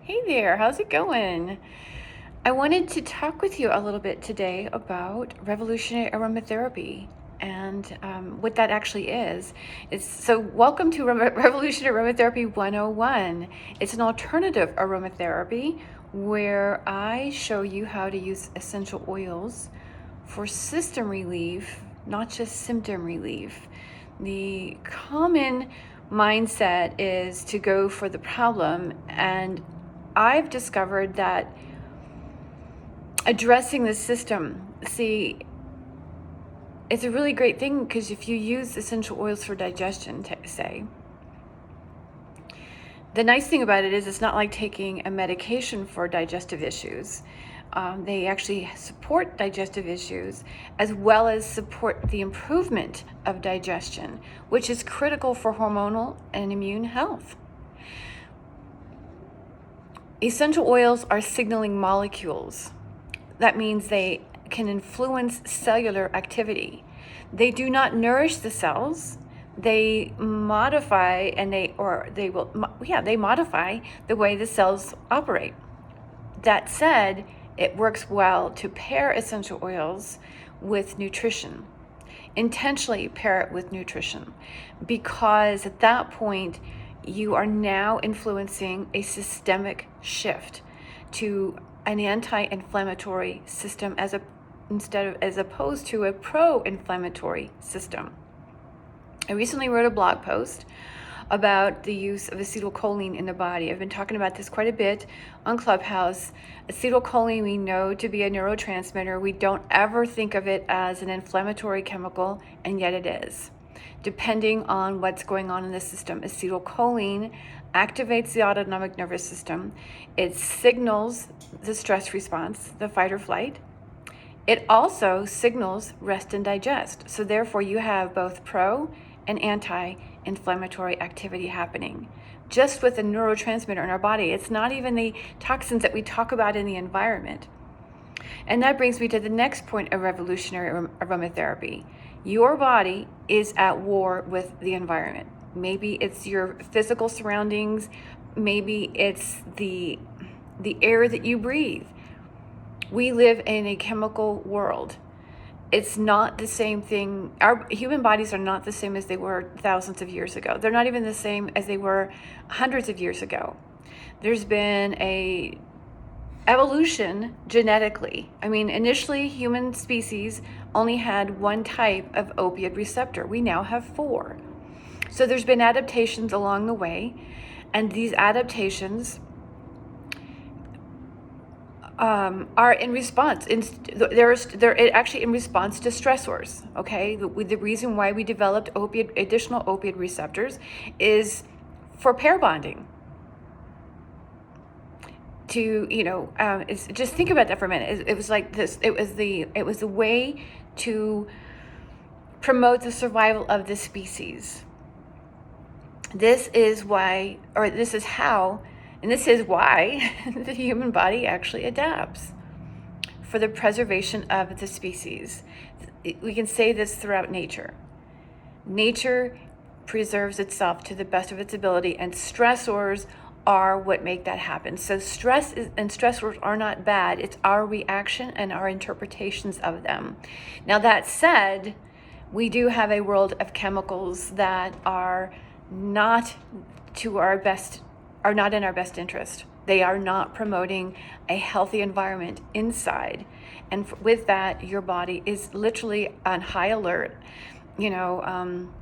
Hey there, how's it going? I wanted to talk with you a little bit today about revolutionary aromatherapy and what that actually is. Welcome to Revolutionary Aromatherapy 101. It's an alternative aromatherapy where I show you how to use essential oils for system relief, not just symptom relief. The common mindset is to go for the problem, and I've discovered that addressing the system, it's a really great thing because if you use essential oils for digestion, say, the nice thing about it is it's not like taking a medication for digestive issues. They actually support digestive issues as well as support the improvement of digestion, which is critical for hormonal and immune health. Essential oils are signaling molecules. That means they can influence cellular activity. They do not nourish the cells. They modify they modify the way the cells operate. That said, it works well to pair essential oils with nutrition. Intentionally pair it with nutrition, because at that point you are now influencing a systemic shift to an anti-inflammatory system as opposed to a pro-inflammatory system. I recently wrote a blog post about the use of acetylcholine in the body. I've been talking about this quite a bit on Clubhouse. Acetylcholine we know to be a neurotransmitter. We don't ever think of it as an inflammatory chemical, and yet it is. Depending on what's going on in the system, acetylcholine activates the autonomic nervous system. It signals the stress response, the fight or flight. It also signals rest and digest. So therefore you have both pro and anti-inflammatory activity happening just with a neurotransmitter in our body. It's not even the toxins that we talk about in the environment. And that brings me to the next point of revolutionary aromatherapy. Your body is at war with the environment. Maybe it's your physical surroundings, maybe it's the air that you breathe. We live in a chemical world. It's not the same thing. Our human bodies are not the same as they were thousands of years ago. They're not even the same as they were hundreds of years ago. There's been a evolution genetically. I mean, initially human species only had one type of opioid receptor. We now have 4. So there's been adaptations along the way, and these adaptations are in response. They're actually in response to stressors. Okay, the reason why we developed additional opioid receptors is for pair bonding. Just think about that for a minute. It was like this. It was the way to promote the survival of the species. This is why, or this is how. And this is why the human body actually adapts for the preservation of the species. We can say this throughout nature. Nature preserves itself to the best of its ability, and stressors are what make that happen. So stressors are not bad. It's our reaction and our interpretations of them. Now that said, we do have a world of chemicals that are not in our best interest. They are not promoting a healthy environment inside. And with that, your body is literally on high alert. I'm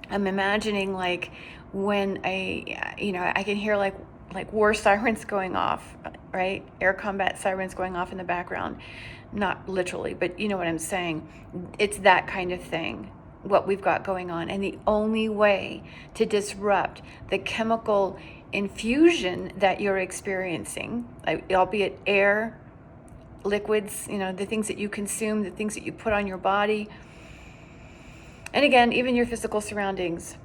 imagining like when I can hear like war sirens going off, right? Air combat sirens going off in the background. Not literally, but you know what I'm saying. It's that kind of thing, what we've got going on. And the only way to disrupt the chemical infusion that you're experiencing, albeit air, liquids, the things that you consume, the things that you put on your body, and again, even your physical surroundings.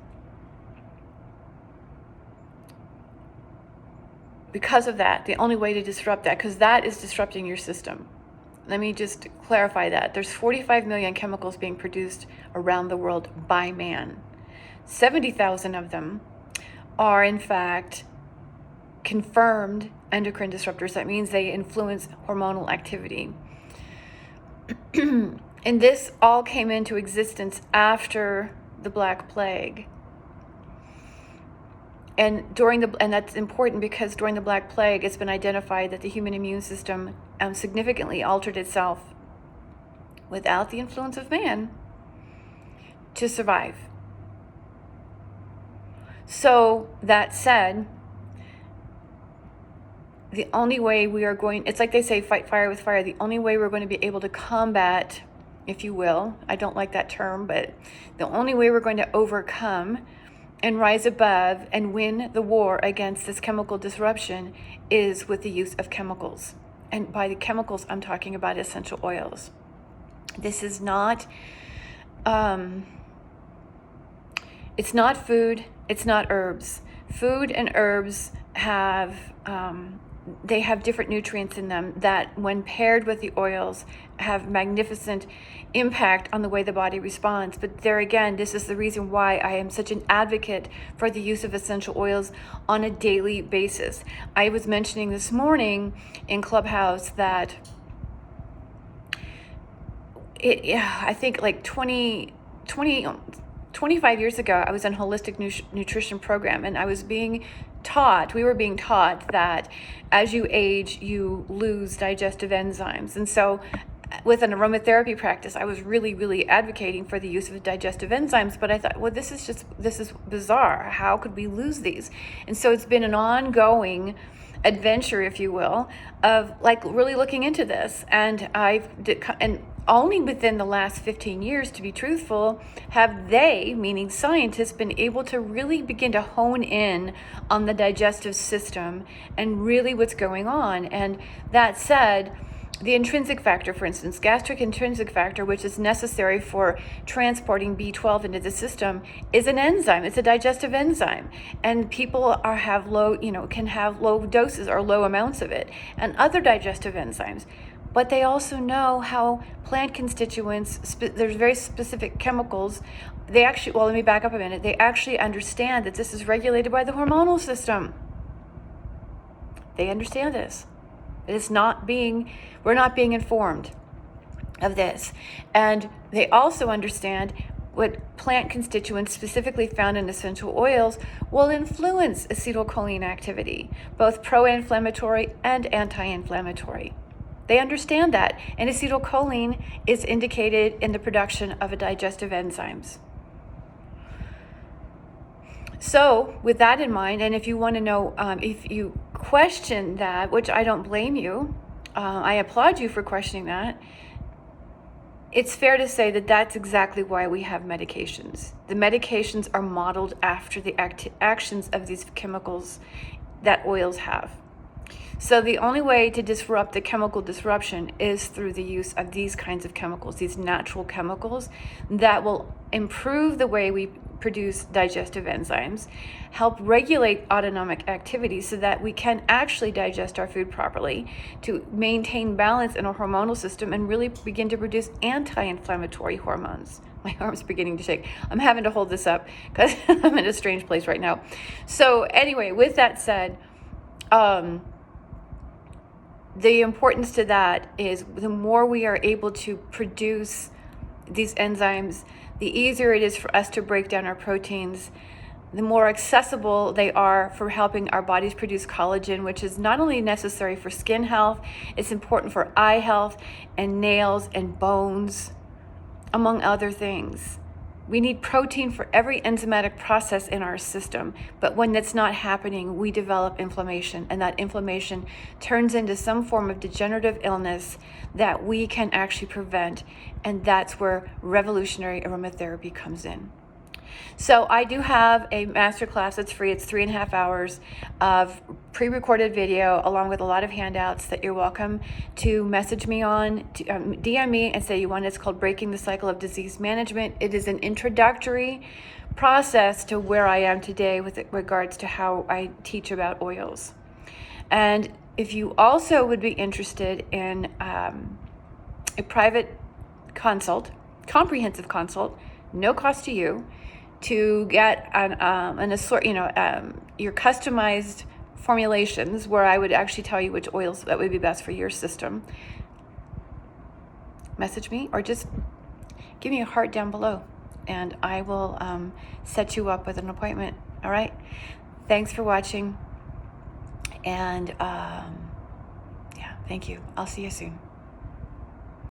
Because of that, the only way to disrupt that, because that is disrupting your system. Let me just clarify that. There's 45 million chemicals being produced around the world by man. 70,000 of them are in fact confirmed endocrine disruptors. That means they influence hormonal activity. And this all came into existence after the Black Plague. And that's important because during the Black Plague, it's been identified that the human immune system significantly altered itself without the influence of man to survive. So that said, the only way we are going, it's like they say, fight fire with fire. The only way we're going to be able to combat, if you will, I don't like that term, but the only way we're going to overcome and rise above and win the war against this chemical disruption is with the use of chemicals. And by the chemicals, I'm talking about essential oils. This is not, it's not food, it's not herbs. Food and herbs have, they have different nutrients in them that when paired with the oils have magnificent impact on the way the body responds. But there again, this is the reason why I am such an advocate for the use of essential oils on a daily basis. I was mentioning this morning in Clubhouse that I think like 25 years ago, I was in a holistic nutrition program, and we were being taught that as you age, you lose digestive enzymes. And so with an aromatherapy practice, I was really, really advocating for the use of digestive enzymes, but I thought, well, this is bizarre. How could we lose these? And so it's been an ongoing adventure, if you will, of like really looking into this. And only within the last 15 years, to be truthful, have they, meaning scientists, been able to really begin to hone in on the digestive system and really what's going on. And that said, the intrinsic factor, for instance, gastric intrinsic factor, which is necessary for transporting B12 into the system, is an enzyme. It's a digestive enzyme, and people can have low doses or low amounts of it, and other digestive enzymes. But they also know how plant constituents, there's very specific chemicals. Let me back up a minute. They actually understand that this is regulated by the hormonal system. They understand this. We're not being informed of this. And they also understand what plant constituents specifically found in essential oils will influence acetylcholine activity, both pro-inflammatory and anti-inflammatory. They understand that, and acetylcholine is indicated in the production of digestive enzymes. So with that in mind, and if you want to know, if you question that, which I don't blame you, I applaud you for questioning that, it's fair to say that that's exactly why we have medications. The medications are modeled after the actions of these chemicals that oils have. So the only way to disrupt the chemical disruption is through the use of these kinds of chemicals, these natural chemicals that will improve the way we produce digestive enzymes, help regulate autonomic activity so that we can actually digest our food properly, to maintain balance in our hormonal system and really begin to produce anti-inflammatory hormones. My arm's beginning to shake. I'm having to hold this up because I'm in a strange place right now. So anyway, with that said, the importance to that is the more we are able to produce these enzymes, the easier it is for us to break down our proteins, the more accessible they are for helping our bodies produce collagen, which is not only necessary for skin health, it's important for eye health and nails and bones, among other things. We need protein for every enzymatic process in our system, but when that's not happening, we develop inflammation, and that inflammation turns into some form of degenerative illness that we can actually prevent, and that's where revolutionary aromatherapy comes in. So I do have a masterclass that's free. It's 3.5 hours of pre-recorded video along with a lot of handouts that you're welcome to message me on, to DM me and say you want it. It's called Breaking the Cycle of Disease Management. It is an introductory process to where I am today with regards to how I teach about oils. And if you also would be interested in a private consult, comprehensive consult, no cost to you, to get your customized formulations where I would actually tell you which oils that would be best for your system, message me or just give me a heart down below and I will set you up with an appointment. All right. Thanks for watching. And yeah, thank you. I'll see you soon.